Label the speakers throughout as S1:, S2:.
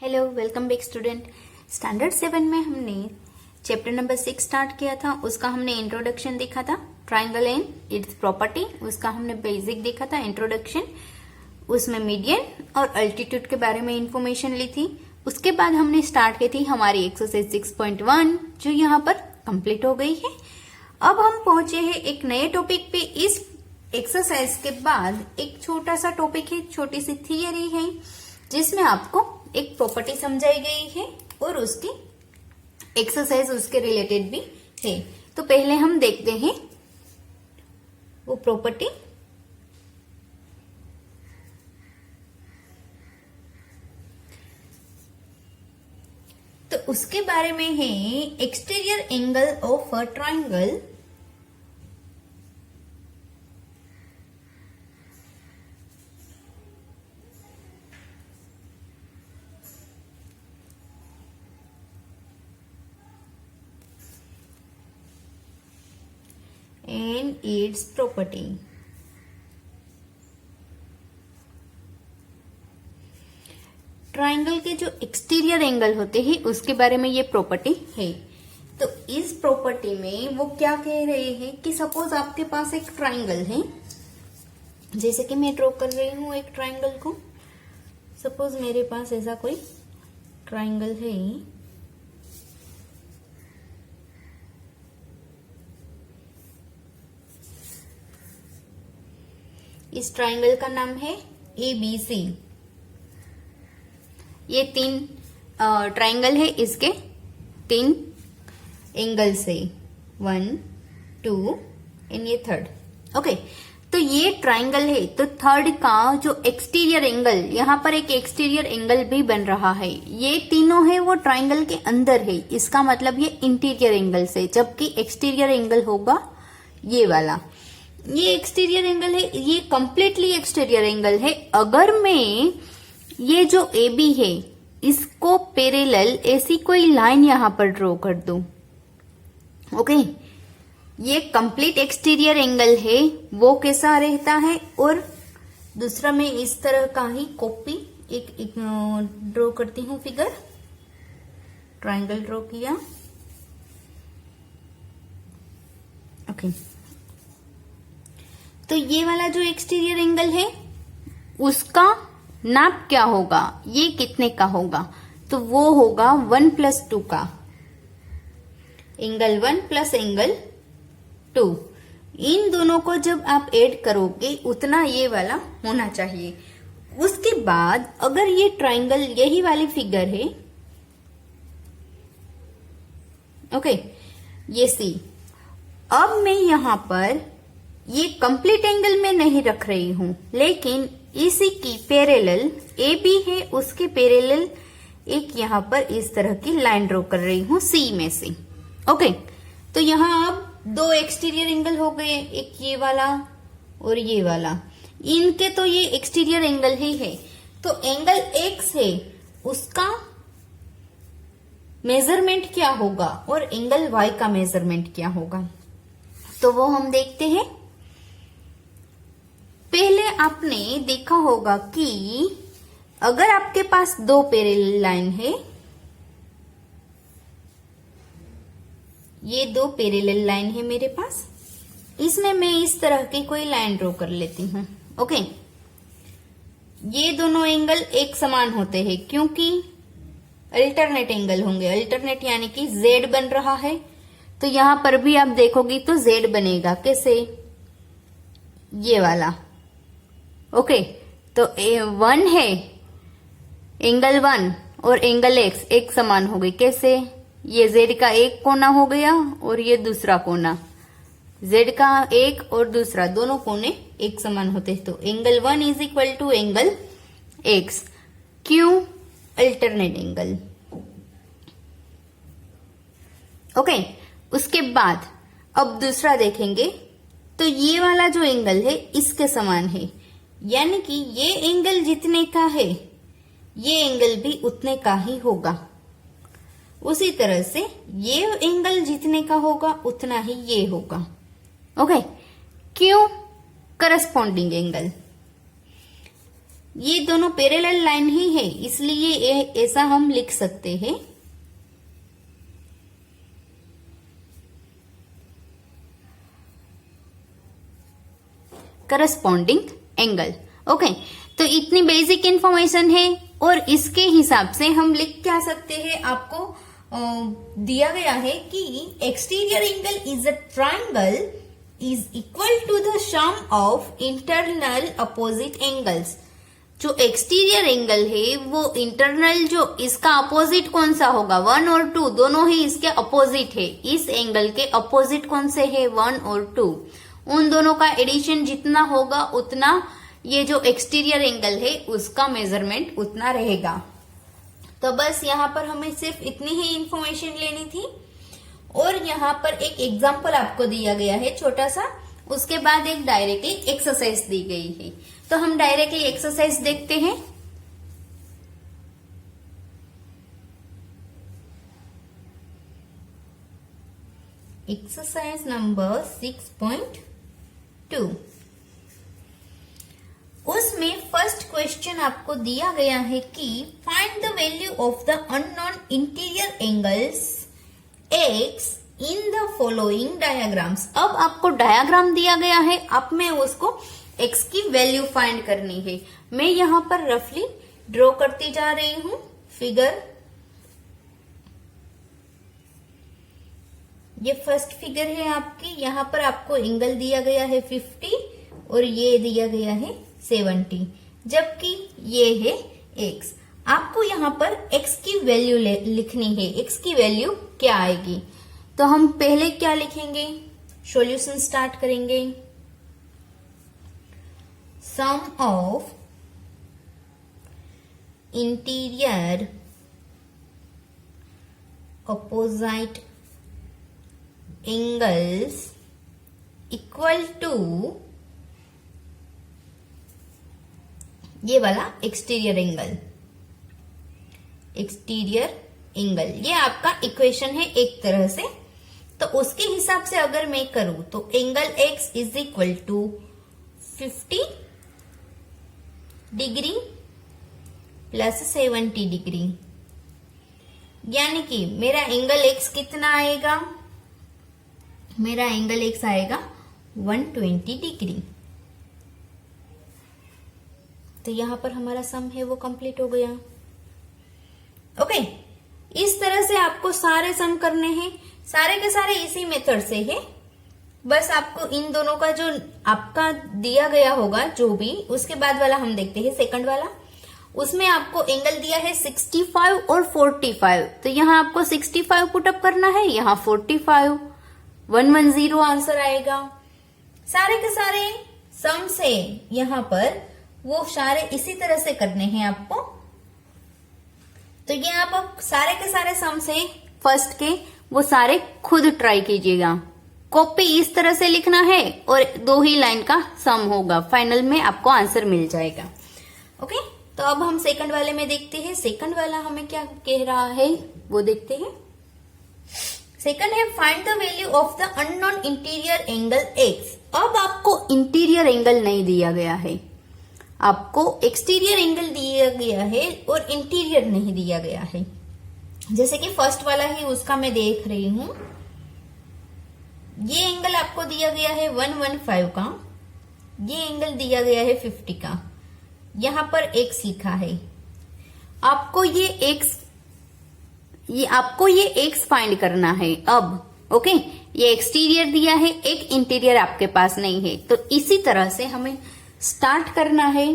S1: Hello, welcome back student. Standard 7 में हमने chapter number 6 start किया था। उसका हमने इंट्रोडक्शन देखा था, ट्राइंगल एंड इट्स प्रॉपर्टी। उसका हमने बेसिक देखा था, इंट्रोडक्शन। उसमें मीडियन और अल्टीट्यूड के बारे में इंफॉर्मेशन ली थी। उसके बाद हमने स्टार्ट की थी हमारी एक्सरसाइज 6.1 जो यहाँ पर कंप्लीट हो गई है। अब हम पहुंचे हैं एक नए टॉपिक पे। इस एक्सरसाइज के बाद एक छोटा सा टॉपिक है, छोटी सी थियरी है जिसमें आपको एक प्रॉपर्टी समझाई गई है और उसकी एक्सरसाइज उसके रिलेटेड भी है। तो पहले हम देखते हैं वो प्रॉपर्टी। तो उसके बारे में है exterior angle of a triangle and its property। Triangle के जो एक्सटीरियर एंगल होते हैं उसके बारे में ये प्रॉपर्टी है। तो इस प्रॉपर्टी में वो क्या कह रहे हैं कि सपोज आपके पास एक ट्राइंगल है, जैसे कि मैं ड्रॉ कर रही हूं एक ट्राइंगल को। सपोज मेरे पास ऐसा कोई ट्राइंगल है, इस ट्राइंगल का नाम है ABC। ये 3 ट्राइंगल है, इसके 3 एंगल्स है, 1, 2 एंड ये 3rd। ओके, तो ये ट्राइंगल है। तो 3rd का जो एक्सटीरियर एंगल, यहाँ पर एक एक्सटीरियर एंगल भी बन रहा है। ये तीनों है वो ट्राइंगल के अंदर है, इसका मतलब ये इंटीरियर एंगल से, जबकि एक्सटीरियर एंगल होगा ये वाला। ये एक्सटीरियर एंगल है, ये कंप्लीटली एक्सटीरियर एंगल है। अगर मैं ये जो AB है इसको पैरेलल ऐसी कोई लाइन यहां पर ड्रॉ कर दूं, ओके, ये कंप्लीट एक्सटीरियर एंगल है, वो कैसा रहता है। और दूसरा मैं इस तरह का ही कॉपी एक ड्रॉ करती हूं फिगर। ट्राइंगल ड्रॉ किया, ओके। तो ये वाला जो एक्सटीरियर एंगल है उसका नाप क्या होगा, ये कितने का होगा, तो वो होगा 1+2 का। एंगल 1 प्लस एंगल 2, इन दोनों को जब आप ऐड करोगे उतना ये वाला होना चाहिए। उसके बाद अगर ये ट्राइंगल यही वाली फिगर है, ओके, ये C। अब मैं यहां पर ये कंप्लीट एंगल में नहीं रख रही हूं, लेकिन इसी की पैरेलल AB है, उसके पैरेलल एक यहां पर इस तरह की लाइन ड्रॉ कर रही हूं C में से। ओके, तो यहां अब 2 एक्सटीरियर एंगल हो गए, एक ये वाला और ये वाला। इनके तो ये एक्सटीरियर एंगल ही है। तो एंगल X है, उसका मेजरमेंट क्या होगा और एंगल Y का मेजरमेंट क्या होगा, तो वो हम देखते हैं। पहले आपने देखा होगा कि अगर आपके पास 2 पैरेलल लाइन है, ये 2 पैरेलल लाइन है मेरे पास, इसमें मैं इस तरह की कोई लाइन ड्रॉ कर लेती हूं, ओके। ये दोनों एंगल एक समान होते हैं क्योंकि अल्टरनेट एंगल होंगे। अल्टरनेट यानी कि Z बन रहा है, तो यहां पर भी आप देखोगी तो Z बनेगा। कैसे, ये वाला, ओके। तो 1 है, एंगल 1 और एंगल X एक समान हो गई। कैसे, ये Z का एक कोना हो गया और ये दूसरा कोना, Z का एक और दूसरा, दोनों कोने एक समान होते हैं। तो angle 1 is equal to angle X। क्यों, अल्टरनेट एंगल, ओके। उसके बाद अब दूसरा देखेंगे, तो ये वाला जो एंगल है इसके समान है, यानी कि ये एंगल जितने का है ये एंगल भी उतने का ही होगा। उसी तरह से ये एंगल जितने का होगा उतना ही ये होगा, ओके। क्यों, करस्पॉन्डिंग एंगल। ये दोनों पैरेलल लाइन ही है, इसलिए ऐसा हम लिख सकते हैं। Corresponding angle. ओके, तो इतनी बेसिक इंफॉर्मेशन है और इसके हिसाब से हम लिख क्या सकते हैं, आपको दिया गया है कि exterior angle is a triangle is equal to the sum of internal opposite angles. जो एक्सटीरियर एंगल है वो इंटरनल, जो इसका अपोजिट कौन सा होगा, 1 और 2 दोनों ही इसके अपोजिट है। इस एंगल के अपोजिट कौन से है, 1 और 2, उन दोनों का एडिशन जितना होगा उतना ये जो एक्सटीरियर एंगल है उसका मेजरमेंट उतना रहेगा। तो बस यहाँ पर हमें सिर्फ इतनी ही इंफॉर्मेशन लेनी थी। और यहाँ पर एक एग्जाम्पल आपको दिया गया है छोटा सा, उसके बाद एक डायरेक्टली एक्सरसाइज दी गई है। तो हम डायरेक्टली एक्सरसाइज देखते हैं। Exercise number 6.2। उसमें फर्स्ट क्वेश्चन आपको दिया गया है कि find the value of the unknown interior angles x in the following diagrams. अब आपको डायग्राम दिया गया है, अब मैं उसको एक्स की वैल्यू फाइंड करनी है। मैं यहाँ पर रफली ड्रॉ करती जा रही हूँ फिगर। ये फर्स्ट फिगर है आपकी, यहाँ पर आपको एंगल दिया गया है 50 और ये दिया गया है 70, जबकि ये है x। आपको यहाँ पर x की वैल्यू लिखनी है। x की वैल्यू क्या आएगी, तो हम पहले क्या लिखेंगे, सॉल्यूशन स्टार्ट करेंगे। Sum of interior opposite angles equal to ये वाला एक्सटीरियर एंगल। एक्सटीरियर एंगल ये आपका इक्वेशन है एक तरह से। तो उसके हिसाब से अगर मैं करूं तो angle x is equal to 50 degree plus 70 degree, यानी कि मेरा एंगल x कितना आएगा, मेरा एंगल x आएगा 120 डिग्री। तो यहां पर हमारा सम है वो कंप्लीट हो गया। ओके, इस तरह से आपको सारे सम करने हैं, सारे के सारे इसी मेथड से है। बस आपको इन दोनों का जो आपका दिया गया होगा जो भी, उसके बाद वाला हम देखते हैं सेकंड वाला। उसमें आपको एंगल दिया है 65 और 45, तो यहाँ आपको 65 पुटअप करना है, यहाँ 45, 110 आंसर आएगा। सारे के सारे सम से यहाँ पर वो सारे इसी तरह से करने हैं आपको। तो ये आप सारे के सारे सम से फर्स्ट के वो सारे खुद ट्राई कीजिएगा। कॉपी इस तरह से लिखना है और 2 ही लाइन का सम होगा, फाइनल में आपको आंसर मिल जाएगा। ओके, तो अब हम सेकंड वाले में देखते हैं। सेकंड वाला हमें क्या कह रहा है वो देखते हैं। सेकंड है find the value of the unknown interior angle x. अब आपको इंटीरियर एंगल नहीं दिया गया है, आपको एक्सटीरियर एंगल दिया गया है और इंटीरियर नहीं दिया गया है। जैसे कि फर्स्ट वाला ही उसका मैं देख रही हूं, ये एंगल आपको दिया गया है 115 का, ये एंगल दिया गया है 50 का, यहां पर x लिखा है। आपको ये x फाइंड करना है अब। ओके, ये एक्सटीरियर दिया है, एक इंटीरियर आपके पास नहीं है, तो इसी तरह से हमें स्टार्ट करना है।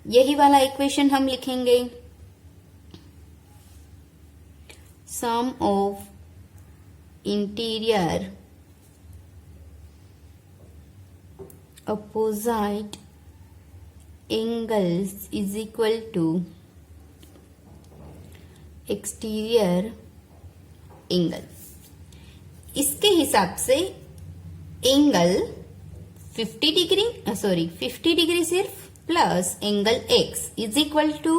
S1: यही वाला इक्वेशन हम लिखेंगे, sum of interior opposite angles is equal to exterior angle. इसके हिसाब से एंगल 50 डिग्री सिर्फ plus angle x is equal to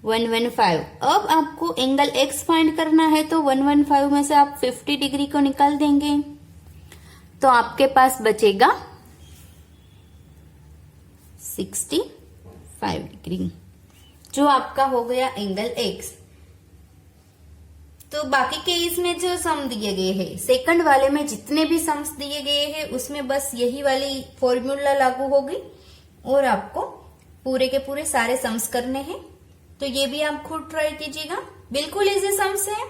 S1: 115। अब आपको एंगल x फाइंड करना है, तो 115 में से आप 50 डिग्री को निकाल देंगे, तो आपके पास बचेगा 5 डिग्री, जो आपका हो गया एंगल एक्स। तो बाकी के इसमें जो सम दिए गए हैं, सेकंड वाले में जितने भी सम्स दिए गए हैं उसमें बस यही वाली फॉर्मूला लागू होगी और आपको पूरे के पूरे सारे सम्स करने हैं। तो ये भी आप खुद ट्राई कीजिएगा, बिल्कुल इजी सम्स है,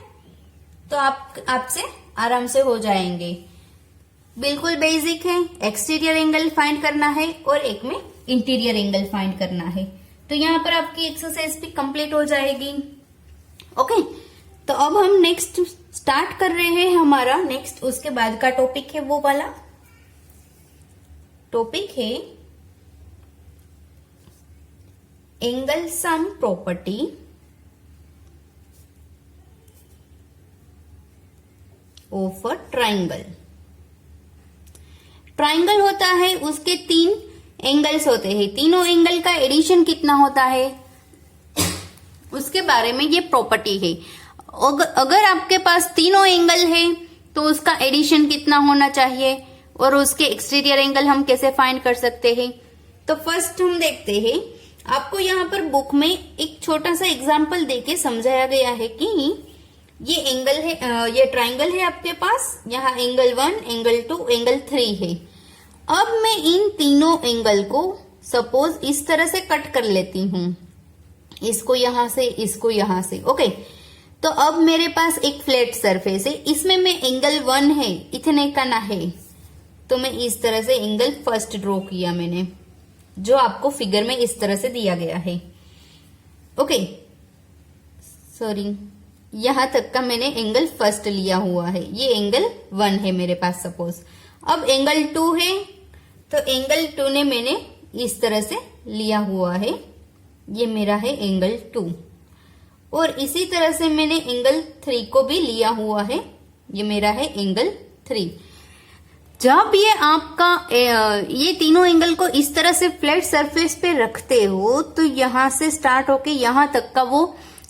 S1: तो आपसे आराम से हो जाएंगे। बिल्कुल बेसिक है, एक्सटीरियर एंगल फाइंड करना है और एक में इंटीरियर एंगल फाइंड करना है। तो यहाँ पर आपकी एक्सरसाइज भी कंप्लीट हो जाएगी। ओके, तो अब हम नेक्स्ट स्टार्ट कर रहे हैं। हमारा नेक्स्ट उसके बाद का टॉपिक है, वो वाला टॉपिक है angle sum property of a triangle. Triangle होता है, उसके 3 एंगल्स होते हैं, तीनों एंगल का एडिशन कितना होता है उसके बारे में ये प्रॉपर्टी है। अगर आपके पास तीनों एंगल है तो उसका एडिशन कितना होना चाहिए और उसके एक्सटीरियर एंगल हम कैसे फाइंड कर सकते हैं। तो फर्स्ट हम देखते हैं, आपको यहाँ पर बुक में एक छोटा सा एग्जांपल देके समझाया गया है कि ये एंगल है, ये ट्राइंगल है आपके पास, यहाँ एंगल 1, एंगल 2, एंगल 3 है। अब मैं इन तीनों एंगल को सपोज इस तरह से कट कर लेती हूँ, इसको यहां से, इसको यहां से। ओके, तो अब मेरे पास एक फ्लैट सरफेस है, इसमें मैं एंगल 1 है, इतने का ना है, तो मैं इस तरह से एंगल फर्स्ट ड्रॉ किया मैंने, जो आपको फिगर में इस तरह से दिया गया है। ओके, सॉरी, यहां तक का मैंने एंगल फर्स्ट लिया हुआ है, ये एंगल 1 है मेरे पास सपोज। अब एंगल 2 है, तो एंगल 2 ने मैंने इस तरह से लिया हुआ है, ये मेरा है एंगल 2। और इसी तरह से मैंने एंगल 3 को भी लिया हुआ है, ये मेरा है एंगल 3। जब ये आपका ये तीनों एंगल को इस तरह से फ्लैट सरफेस पे रखते हो तो यहां से स्टार्ट होके यहां तक का वो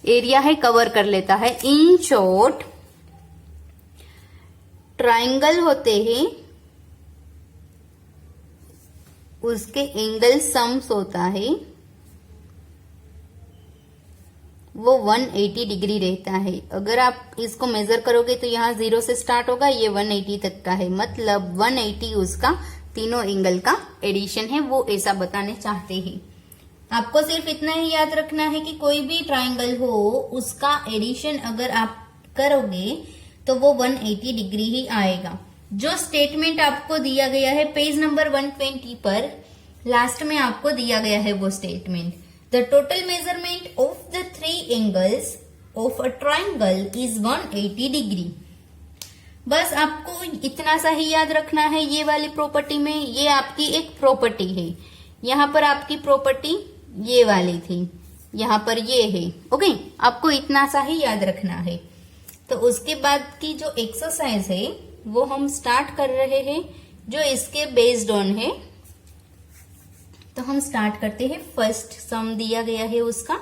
S1: एरिया है कवर कर लेता है। इन शॉर्ट, ट्राइंगल होते हैं, उसके एंगल सम्स होता है वो 180 डिग्री रहता है। अगर आप इसको मेजर करोगे तो यहाँ 0 से स्टार्ट होगा, ये 180 तक का है, मतलब 180 उसका तीनों एंगल का एडिशन है, वो ऐसा बताने चाहते हैं। आपको सिर्फ इतना ही याद रखना है कि कोई भी ट्राइंगल हो उसका एडिशन अगर आप करोगे तो वो 180 डिग्री ही आएगा। जो स्टेटमेंट आपको दिया गया है पेज नंबर 120 पर, लास्ट में आपको दिया गया है वो statement, The total measurement of the 3 angles of a triangle is 180 degree। बस आपको इतना सा ही याद रखना है। ये वाली प्रॉपर्टी में ये आपकी एक प्रॉपर्टी है, यहाँ पर आपकी प्रॉपर्टी ये वाली थी, यहाँ पर ये है। ओके, आपको इतना सा ही याद रखना है। तो उसके बाद की जो एक्सरसाइज है वो हम स्टार्ट कर रहे हैं, जो इसके बेस्ड ऑन है। तो हम स्टार्ट करते हैं। फर्स्ट सम दिया गया है उसका,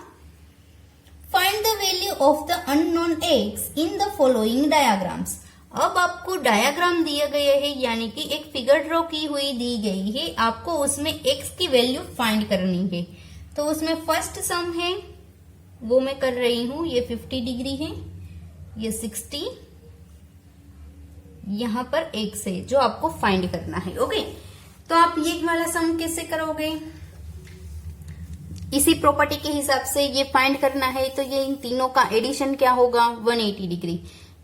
S1: find the value of the unknown x in the following diagrams. अब आपको डायग्राम दिया गया है, यानी कि एक फिगर ड्रॉ की हुई दी गई है, आपको उसमें एक्स की वैल्यू फाइंड करनी है। तो उसमें फर्स्ट सम है वो मैं कर रही हूं, ये 50 डिग्री है, ये 60, यहां पर एक्स है जो आपको फाइंड करना है। ओके, तो आप ये वाला सम कैसे करोगे, इसी प्रॉपर्टी के हिसाब से ये फाइंड करना है। तो ये इन तीनों का एडिशन क्या होगा, 180 डिग्री।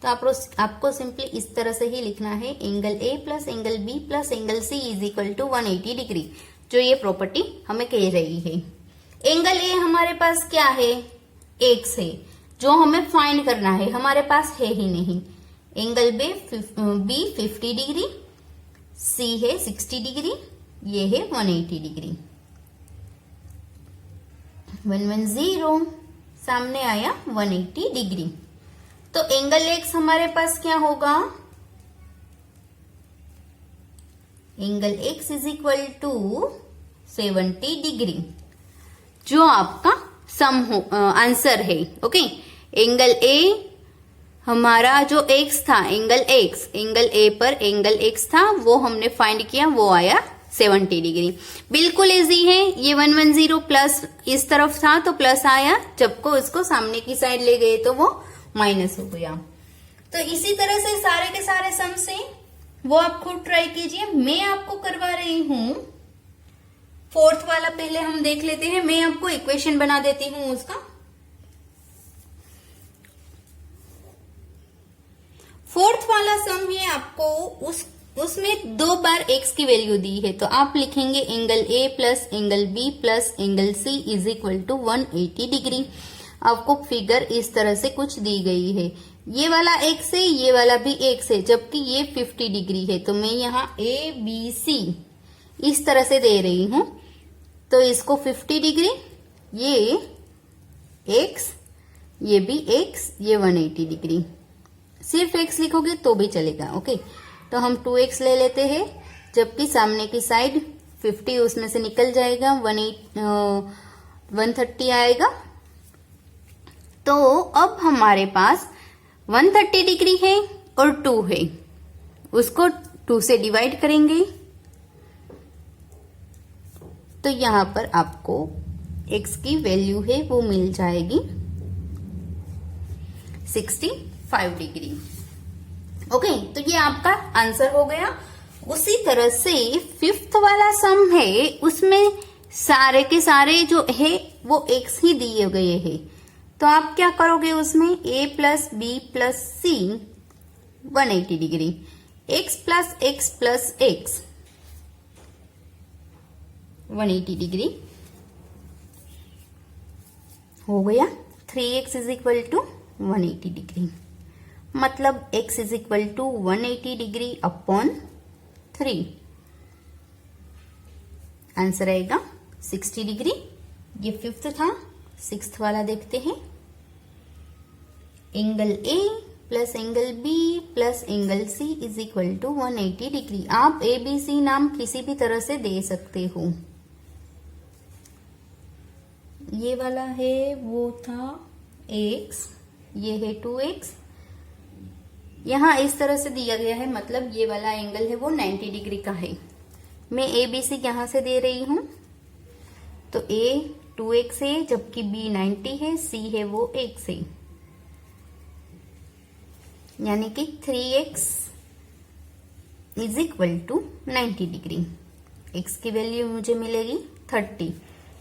S1: तो आपको सिंपली इस तरह से ही लिखना है, angle A plus angle B plus angle C is equal to 180 degree, जो ये प्रॉपर्टी हमें कह रही है। एंगल ए हमारे पास क्या है, एक्स है, जो हमें फाइंड करना है, हमारे पास है ही नहीं। एंगल बी 50 डिग्री, सी है 60 डिग्री, ये है 180 डिग्री। 110 सामने आया 180 डिग्री। तो एंगल एक्स हमारे पास क्या होगा, angle X is equal to 70 degree, जो आपका सम आंसर है। ओके, एंगल ए हमारा जो एक्स था, एंगल एक्स, एंगल ए पर एंगल एक्स था, वो हमने फाइंड किया, वो आया 70 डिग्री। बिल्कुल इजी है। ये 110 प्लस इस तरफ था तो प्लस आया, जब को इसको सामने की साइड ले गए तो वो माइनस हो गया। तो इसी तरह से सारे के सारे सम से वो आप खुद ट्राई कीजिए। मैं आपको करवा रही हूं फोर्थ वाला, पहले हम देख लेते हैं। मैं आपको इक्वेशन बना देती हूं उसका। फोर्थ वाला सम है, आपको उसमें 2 बार x की वैल्यू दी है, तो आप लिखेंगे angle A plus angle B plus angle C is equal to 180 degree. आपको फिगर इस तरह से कुछ दी गई है। ये वाला x है, ये वाला भी x है, जबकि ये 50 डिग्री है। तो मैं यहाँ A B C इस तरह से दे रही हूं। तो इसको 50 डिग्री, ये x, ये भी x, ये 180 डिग्री। सिर्फ x लिखोगे तो भी चलेगा। ओके, तो हम 2x ले लेते हैं, जबकि सामने की साइड 50 उसमें से निकल जाएगा, 130 आएगा। तो अब हमारे पास 130 डिग्री है और 2 है, उसको 2 से डिवाइड करेंगे तो यहां पर आपको x की वैल्यू है वो मिल जाएगी 65 डिग्री। ओके, तो ये आपका आंसर हो गया। उसी तरह से फिफ्थ वाला सम है, उसमें सारे के सारे जो है वो x ही दिए गए हैं। तो आप क्या करोगे, उसमें a plus B plus C 180 degree, x plus x plus x 180 degree हो गया। 3x is equal to 180 degree, मतलब x is equal to 180 degree upon 3। Answer आएगा 60 डिग्री। ये फिफ्थ था। सिक्स्थ वाला देखते हैं। Angle A plus angle B plus angle C is equal to 180 degree. आप ABC नाम किसी भी तरह से दे सकते हो। ये वाला है वो था x, ये है 2x, यहां इस तरह से दिया गया है, मतलब ये वाला एंगल है वो 90 डिग्री का है। मैं ABC यहां से दे रही हूं, तो A 2x है, जबकि B 90 है, C है वो x है, यानी कि 3x is equal to 90 degree. x की वैल्यू मुझे मिलेगी 30,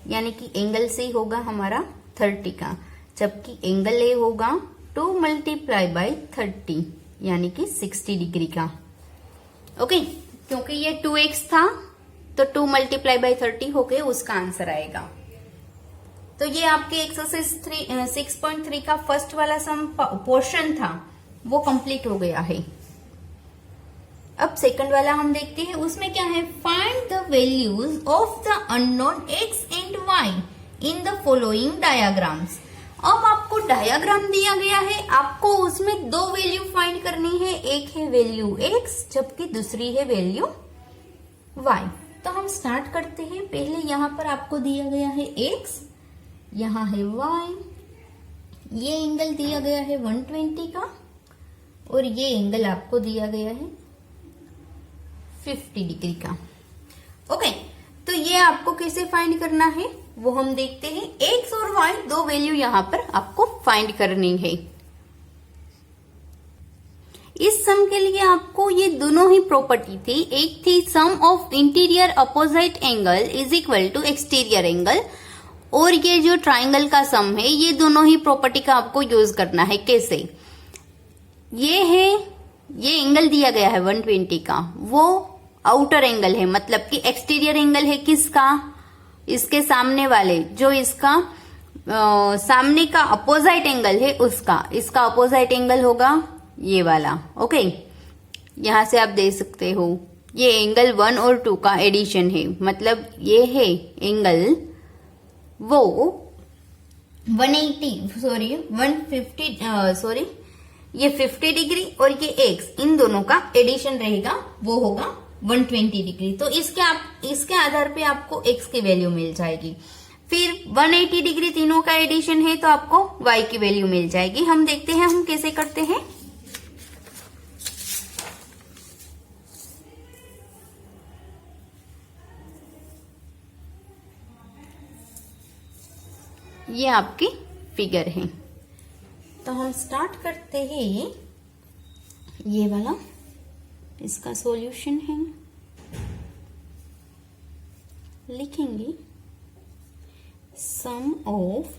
S1: यानी कि एंगल C होगा हमारा 30 का, जबकि एंगल A होगा 2 मल्टीप्लाई बाई 30, यानी कि 60 डिग्री का। ओके, क्योंकि ये 2x था तो 2 मल्टीप्लाई बाई 30 होके उसका आंसर आएगा। तो ये आपके एक्सरसाइज 6.3 का फर्स्ट वाला सम पोर्शन था, वो कंप्लीट हो गया है। अब सेकंड वाला हम देखते हैं। उसमें क्या है, find the values of the unknown x and y in the following diagrams. अब आपको डायग्राम दिया गया है, आपको उसमें 2 वैल्यू फाइंड करनी है। एक है वैल्यू x, जबकि दूसरी है वैल्यू y। तो हम स्टार्ट करते हैं। पहले यहाँ पर आपको दिया गया है x, यहाँ है y, ये एंगल दिया गया है 120 का, और ये एंगल आपको दिया गया है 50 डिग्री का। ओके, तो ये आपको कैसे फाइंड करना है वो हम देखते हैं। x और y 2 वैल्यू यहाँ पर आपको फाइंड करनी है। इस सम के लिए आपको ये दोनों ही प्रॉपर्टी थी। एक थी sum of interior opposite angle is equal to exterior angle, और ये जो ट्राइंगल का सम है, ये दोनों ही प्रॉपर्टी का आपको यूज करना है। कैसे, ये है, ये एंगल दिया गया है 120 का, वो आउटर एंगल है, मतलब कि एक्सटीरियर एंगल है किसका, इसके सामने वाले, जो इसका सामने का अपोजिट एंगल है उसका। इसका अपोजिट एंगल होगा ये वाला। ओके, यहां से आप देख सकते हो ये एंगल 1 और 2 का एडिशन है, मतलब ये है एंगल वो 150 ये 50 डिग्री, और ये x, इन दोनों का एडिशन रहेगा, वो होगा 120 डिग्री। तो इसके आधार पे आपको x की वैल्यू मिल जाएगी। फिर 180 डिग्री तीनों का एडिशन है, तो आपको y की वैल्यू मिल जाएगी। हम देखते हैं हम कैसे करते हैं। ये आपकी फिगर है। तो हम स्टार्ट करते हैं, ये वाला इसका सॉल्यूशन है। लिखेंगे sum of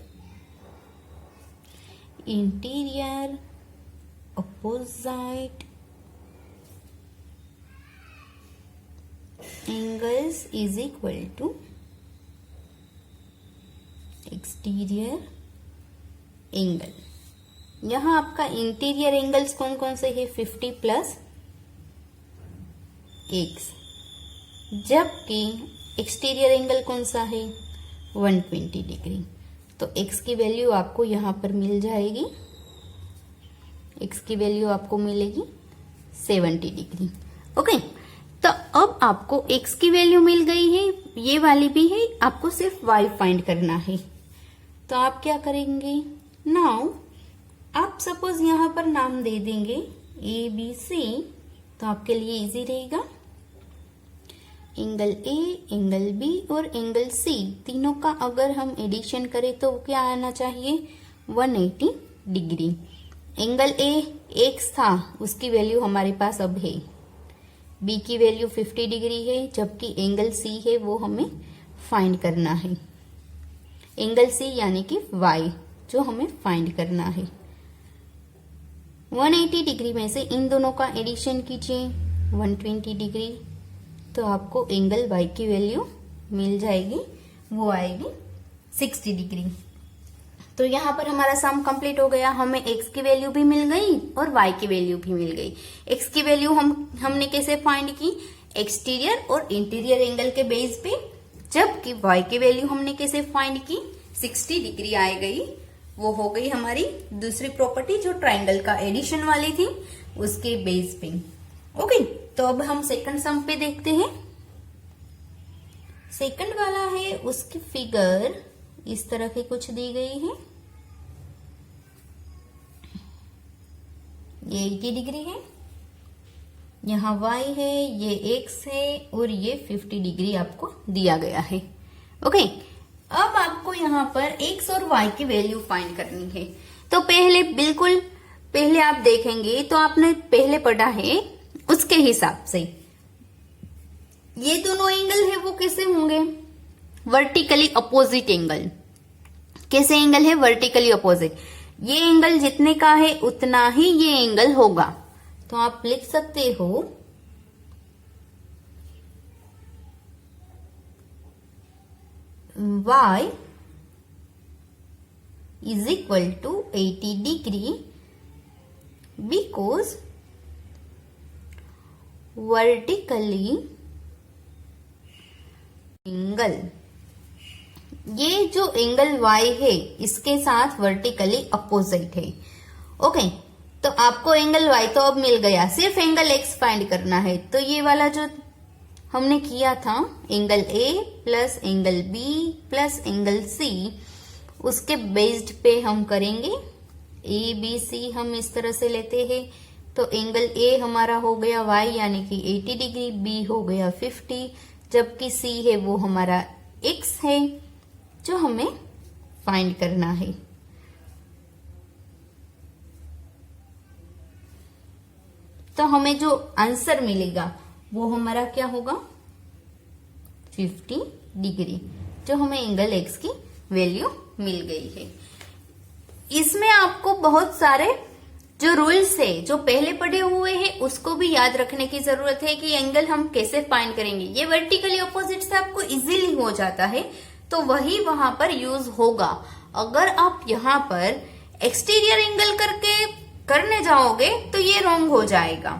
S1: interior opposite angles is equal to exterior angle. यहां आपका इंटीरियर एंगल्स कौन कौन से है? 50 प्लस x, जबकि एक्सटीरियर एंगल कौन सा है? 120 डिग्री। तो x की वैल्यू आपको यहां पर मिल जाएगी, x की वैल्यू आपको मिलेगी 70 डिग्री। ओके, तो अब आपको x की वैल्यू मिल गई है, ये वाली भी है, आपको सिर्फ y फाइंड करना है। तो आप क्या करेंगे? नाउ आप सपोज यहां पर नाम दे देंगे ए बी सी, तो आपके लिए इजी रहेगा। एंगल ए, एंगल बी और एंगल सी तीनों का अगर हम एडिशन करें तो क्या आना चाहिए? 180 डिग्री। एंगल ए एक्स था, उसकी वैल्यू हमारे पास अब है, बी की वैल्यू 50 डिग्री है, जबकि एंगल सी है वो हमें फाइंड करना है। एंगल सी यानी कि y जो हमें फाइंड करना है। 180 डिग्री में से इन दोनों का एडिशन कीजिए 120 डिग्री, तो आपको एंगल y की वैल्यू मिल जाएगी, वो आएगी 60 डिग्री। तो यहाँ पर हमारा सम कंप्लीट हो गया, हमें x की वैल्यू भी मिल गई और y की वैल्यू भी मिल गई। x की वैल्यू हमने कैसे फाइंड की? एक्सटीरियर और इंटीरियर एंगल के बेस पे, जबकि y की वैल्यू हमने कैसे फाइंड की? 60 डिग्री आ गई। वो हो गई हमारी दूसरी प्रॉपर्टी जो ट्राइंगल का एडिशन वाली थी, उसके बेस पे। ओके, तो अब हम सेकंड सम पे देखते हैं। सेकंड वाला है, उसकी फिगर इस तरह की कुछ दी गई है। ये 80 डिग्री है, यहाँ y है, ये x है और ये 50 डिग्री आपको दिया गया है। ओके, अब आपको यहाँ पर x और y की वैल्यू फाइंड करनी है। तो बिल्कुल पहले आप देखेंगे तो आपने पहले पढ़ा है उसके हिसाब से ये दोनों एंगल है वो कैसे होंगे? Vertically opposite angle. कैसे एंगल है? Vertically opposite. ये एंगल जितने का है उतना ही ये एंगल होगा। तो आप लिख सकते हो y is equal to 80 degree because vertically angle, ये जो एंगल y है इसके साथ वर्टिकली अपोजिट है। ओके, तो आपको एंगल y तो अब मिल गया, सिर्फ एंगल x फाइंड करना है। तो ये वाला जो हमने किया था angle A plus angle B plus angle C, उसके बेस्ड पे हम करेंगे। A B C हम इस तरह से लेते हैं, तो एंगल A हमारा हो गया y यानी कि 80 डिग्री, B हो गया 50, जबकि C है वो हमारा x है जो हमें फाइंड करना है। तो हमें जो आंसर मिलेगा वो हमारा क्या होगा? 50 डिग्री, जो हमें एंगल x की वैल्यू मिल गई है। इसमें आपको बहुत सारे जो रूल्स है जो पहले पढ़े हुए हैं उसको भी याद रखने की जरूरत है कि एंगल हम कैसे फाइंड करेंगे। ये वर्टिकली ऑपोजिट से आपको इजीली हो जाता है, तो वही वहां पर यूज होगा। अगर आप यहाँ पर एक्सटीरियर एंगल करने जाओगे तो ये रॉन्ग हो जाएगा,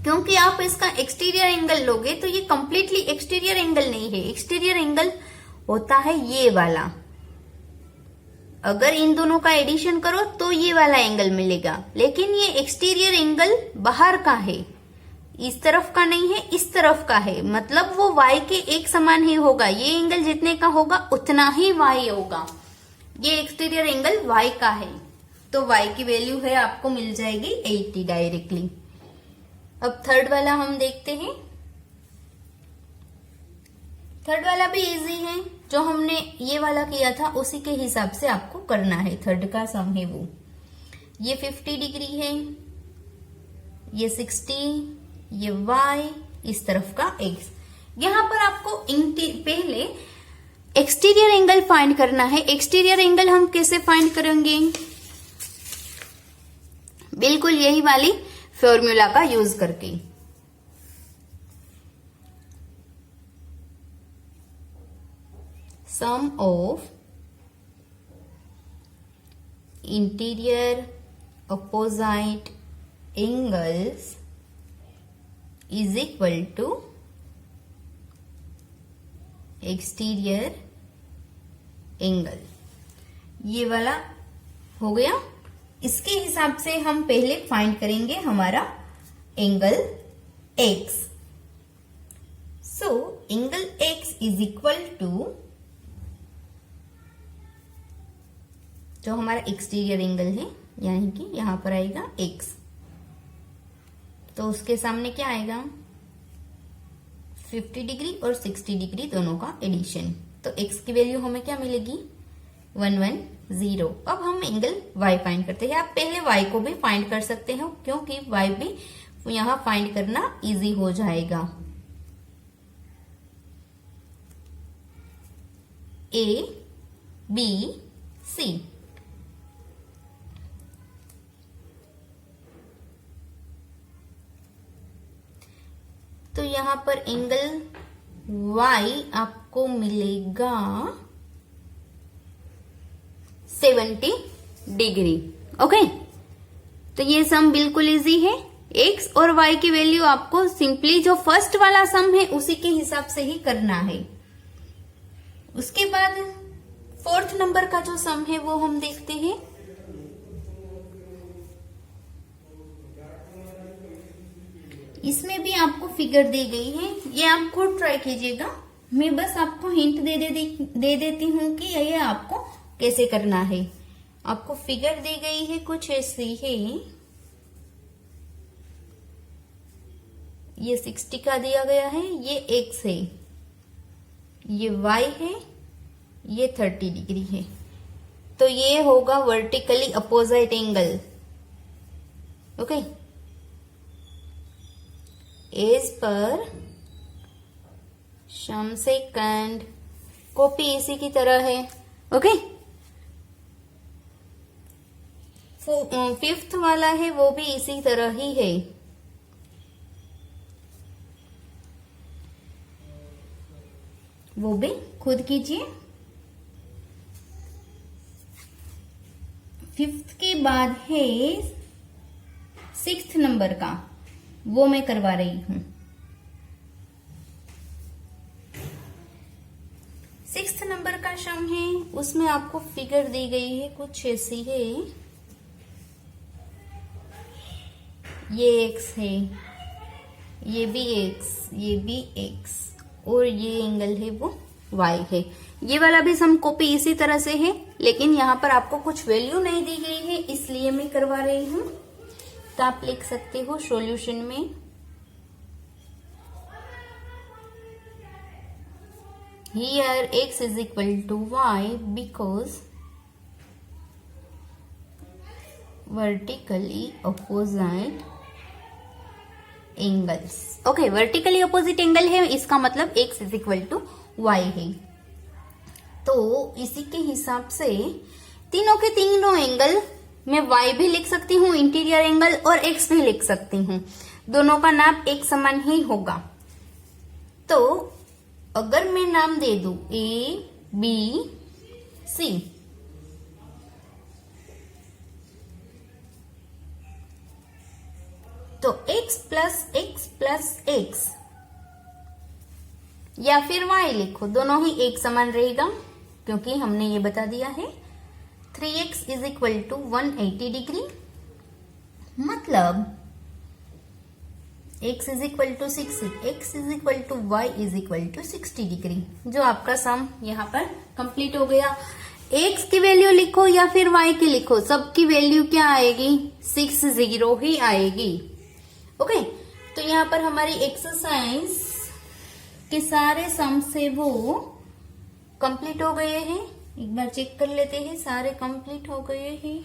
S1: क्योंकि आप इसका एक्सटीरियर एंगल लोगे तो ये कंप्लीटली एक्सटीरियर एंगल नहीं है। एक्सटीरियर एंगल होता है ये वाला, अगर इन दोनों का एडिशन करो तो ये वाला एंगल मिलेगा, लेकिन ये एक्सटीरियर एंगल बाहर का है, इस तरफ का नहीं है, इस तरफ का है, मतलब वो y के एक समान ही होगा। ये एंगल जितने का होगा उतना ही y होगा। ये एक्सटीरियर एंगल y का है, तो y की वैल्यू है आपको मिल जाएगी 80 डायरेक्टली। अब थर्ड वाला हम देखते हैं। थर्ड वाला भी इजी है। जो हमने ये वाला किया था उसी के हिसाब से आपको करना है। थर्ड का सम है वो, ये 50 डिग्री है, ये 60, ये y, इस तरफ का x। यहां पर आपको पहले एक्सटीरियर एंगल फाइंड करना है। एक्सटीरियर एंगल हम कैसे फाइंड करेंगे? बिल्कुल यही वाली फॉर्मूला का यूज करके। Sum of interior opposite angles is equal to exterior angle. ये वाला हो गया। इसके हिसाब से हम पहले फाइंड करेंगे हमारा angle x। So angle x is equal to, जो हमारा एक्सटीरियर एंगल है यानी कि यहां पर आएगा x, तो उसके सामने क्या आएगा 50 डिग्री और 60 डिग्री दोनों का एडिशन। तो x की वैल्यू हमें क्या मिलेगी 110। अब हम एंगल y फाइंड करते हैं। आप पहले y को भी फाइंड कर सकते हो क्योंकि y भी यहां फाइंड करना इजी हो जाएगा। A B C, तो यहां पर एंगल y आपको मिलेगा 70 डिग्री। ओके, तो ये सम बिल्कुल इजी है। x और y की वैल्यू आपको सिंपली जो फर्स्ट वाला सम है उसी के हिसाब से ही करना है। उसके बाद फोर्थ नंबर का जो सम है वो हम देखते हैं। इसमें भी आपको फिगर दी गई है, ये आप खुद ट्राई कीजिएगा। मैं बस आपको हिंट दे देती हूँ कि ये आपको कैसे करना है। आपको फिगर दी गई है कुछ ऐसी है, ये 60 का दिया गया है, ये x है, ये y है, ये 30 डिग्री है। तो ये होगा vertically opposite angle. Okay, as per शमसेकंड कॉपी इसी की तरह है। ओके, फिफ्थ वाला है वो भी इसी तरह ही है। वो भी खुद कीजिए। फिफ्थ के बाद है सिक्स्थ नंबर का, वो मैं करवा रही हूं। सिक्स्थ नंबर का सम है, उसमें आपको फिगर दी गई है कुछ ऐसी है, ये x है, ये भी x, ये भी x और ये एंगल है वो y है। ये वाला भी सम कॉपी इसी तरह से है, लेकिन यहाँ पर आपको कुछ वैल्यू नहीं दी गई है इसलिए मैं करवा रही हूँ। तो आप लिख सकते हो सॉल्यूशन में here x is equal to y because vertically opposite angles. Okay, vertically opposite angle है, इसका मतलब x is equal to y है। तो इसी के हिसाब से तीनों के तीनों एंगल मैं y भी लिख सकती हूँ इंटीरियर एंगल और x भी लिख सकती हूँ, दोनों का नाम एक समान ही होगा। तो अगर मैं नाम दे दूं A B C, तो x प्लस x या फिर y लिखो, दोनों ही एक समान रहेगा क्योंकि हमने ये बता दिया है 3x is equal to 180 degree, मतलब x is equal to 6, x is equal to y is equal to 60 degree. जो आपका सम यहाँ पर कंप्लीट हो गया। x की वैल्यू लिखो या फिर y की लिखो, सबकी वैल्यू क्या आएगी 60 ही आएगी। ओके, तो यहाँ पर हमारी एक्सरसाइज के सारे सम से वो कंप्लीट हो गए हैं, एक बार चेक कर लेते हैं सारे कंप्लीट हो गए हैं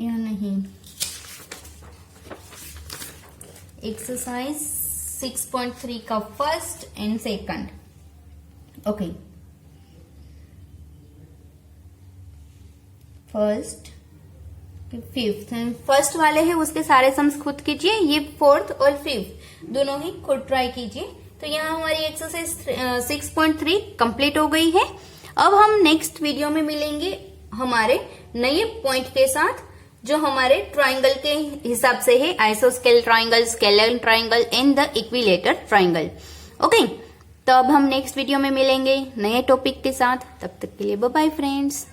S1: या नहीं। एक्सरसाइज 6.3 का first and second. Okay, first fifth, first वाले हैं उसके सारे सम्स खुद कीजिए, ये फोर्थ और फिफ्थ दोनों ही खुद ट्राई कीजिए। तो यहाँ हमारी एक्सरसाइज 6.3 कंप्लीट हो गई है। अब हम नेक्स्ट वीडियो में मिलेंगे हमारे नए पॉइंट के साथ, जो हमारे ट्राइंगल के हिसाब से है, आइसोस्केल triangle, scalene triangle and the equilateral triangle. Okay, तो अब हम नेक्स्ट वीडियो में मिलेंगे नए टॉपिक के साथ। तब तक के लिए बाय बाय फ्रेंड्स।